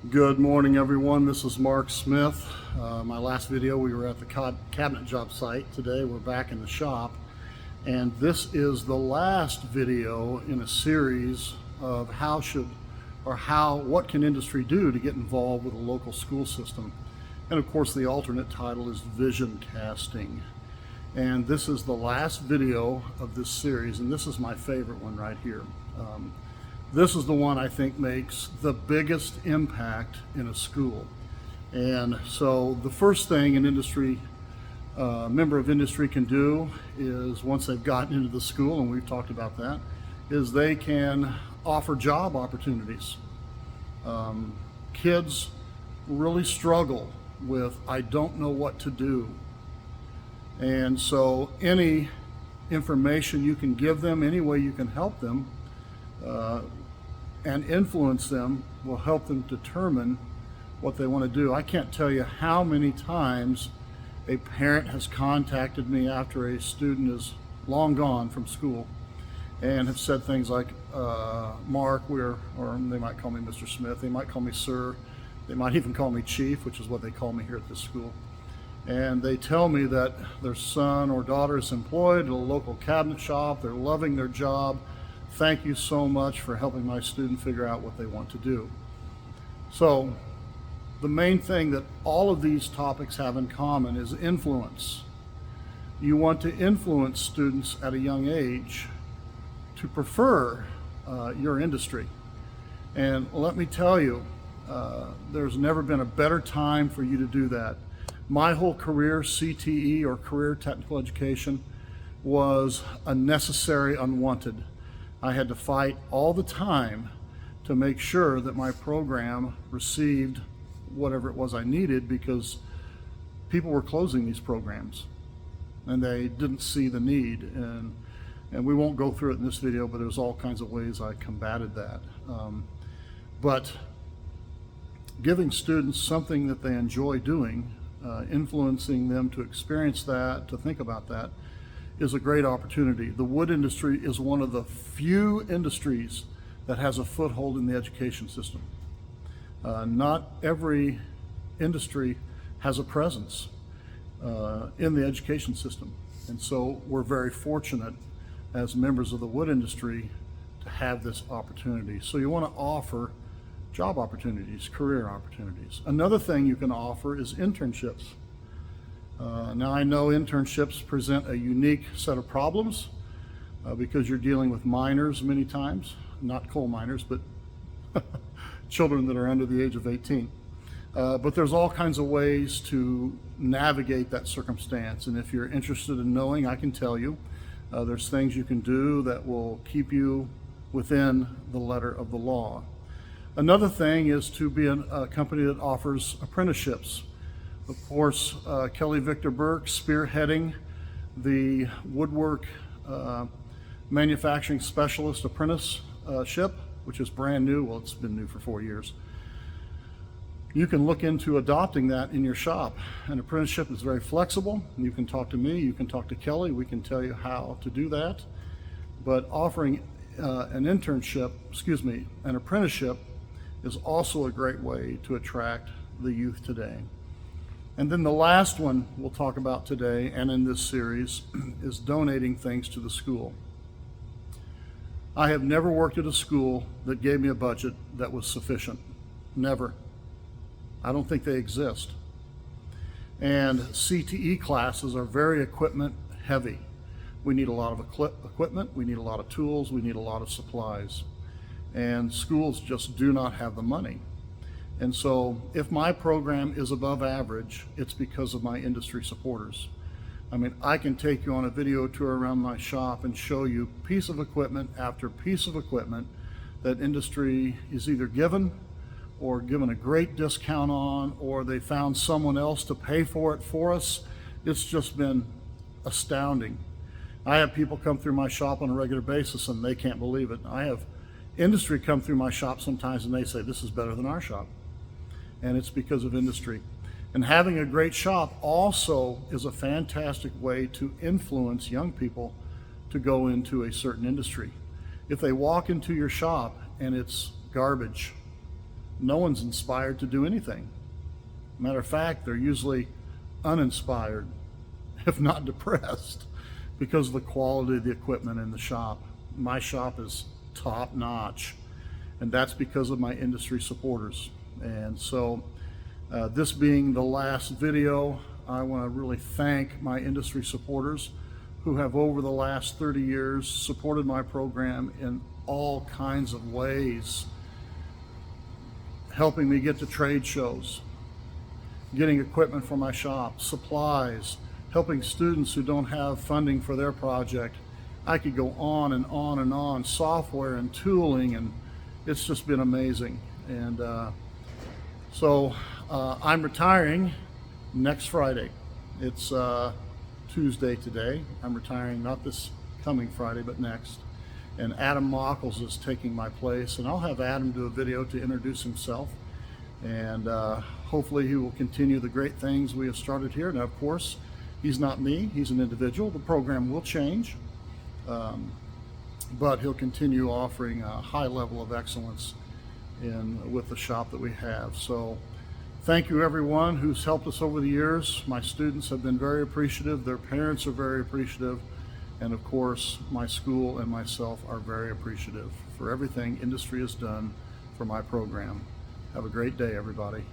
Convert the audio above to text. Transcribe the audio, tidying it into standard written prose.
Good morning, everyone. This is Mark Smith. My last video, we were at the cabinet job site. Today, we're back in the shop, and this is the last video in a series of what can industry do to get involved with a local school system. And of course, the alternate title is vision casting. And this is the last video of this series, and this is my favorite one right here. This is the one I think makes the biggest impact in a school. And so the first thing an member of industry can do is, once they've gotten into the school, and we've talked about that, is they can offer job opportunities. Kids really struggle with, I don't know what to do. And so any information you can give them, any way you can help them, and influence them will help them determine what they want to do. I can't tell you how many times a parent has contacted me after a student is long gone from school and have said things like, Mark, or they might call me Mr. Smith, they might call me Sir, they might even call me Chief, which is what they call me here at this school. And they tell me that their son or daughter is employed at a local cabinet shop, they're loving their job. Thank you so much for helping my student figure out what they want to do. So the main thing that all of these topics have in common is influence. You want to influence students at a young age to prefer your industry. And let me tell you, there's never been a better time for you to do that. My whole career, CTE or career technical education, was a necessary unwanted. I had to fight all the time to make sure that my program received whatever it was I needed, because people were closing these programs and they didn't see the need. And we won't go through it in this video, but there's all kinds of ways I combated that. But giving students something that they enjoy doing, influencing them to experience that, to think about that, is a great opportunity. The wood industry is one of the few industries that has a foothold in the education system. Not every industry has a presence in the education system. And so we're very fortunate as members of the wood industry to have this opportunity. So you want to offer job opportunities, career opportunities. Another thing you can offer is internships. Now, I know internships present a unique set of problems because you're dealing with minors many times, not coal miners, but children that are under the age of 18. But there's all kinds of ways to navigate that circumstance. And if you're interested in knowing, I can tell you, there's things you can do that will keep you within the letter of the law. Another thing is to be a company that offers apprenticeships. Of course, Kelly Victor Burke spearheading the woodwork manufacturing specialist apprenticeship, which is brand new. Well, it's been new for 4 years. You can look into adopting that in your shop. An apprenticeship is very flexible. You can talk to me, you can talk to Kelly, we can tell you how to do that. But offering an apprenticeship is also a great way to attract the youth today. And then the last one we'll talk about today and in this series is donating things to the school. I have never worked at a school that gave me a budget that was sufficient. Never. I don't think they exist. And CTE classes are very equipment heavy. We need a lot of equipment, we need a lot of tools, we need a lot of supplies. And schools just do not have the money. And so if my program is above average, it's because of my industry supporters. I mean, I can take you on a video tour around my shop and show you piece of equipment after piece of equipment that industry is either given or given a great discount on, or they found someone else to pay for it for us. It's just been astounding. I have people come through my shop on a regular basis and they can't believe it. I have industry come through my shop sometimes and they say, this is better than our shop. And it's because of industry. And having a great shop also is a fantastic way to influence young people to go into a certain industry. If they walk into your shop and it's garbage, no one's inspired to do anything. Matter of fact, they're usually uninspired, if not depressed, because of the quality of the equipment in the shop. My shop is top notch, and that's because of my industry supporters. And so this being the last video, I want to really thank my industry supporters who have over the last 30 years supported my program in all kinds of ways, helping me get to trade shows, getting equipment for my shop, supplies, helping students who don't have funding for their project. I could go on and on and on, software and tooling, and it's just been amazing. And so I'm retiring next Friday. It's Tuesday today. I'm retiring not this coming Friday, but next. And Adam Mockles is taking my place, and I'll have Adam do a video to introduce himself. And hopefully he will continue the great things we have started here. Now, of course, he's not me, he's an individual. The program will change, but he'll continue offering a high level of excellence with the shop that we have. So thank you everyone who's helped us over the years. My students have been very appreciative, their parents are very appreciative, and of course my school and myself are very appreciative for everything industry has done for my program. Have a great day, everybody.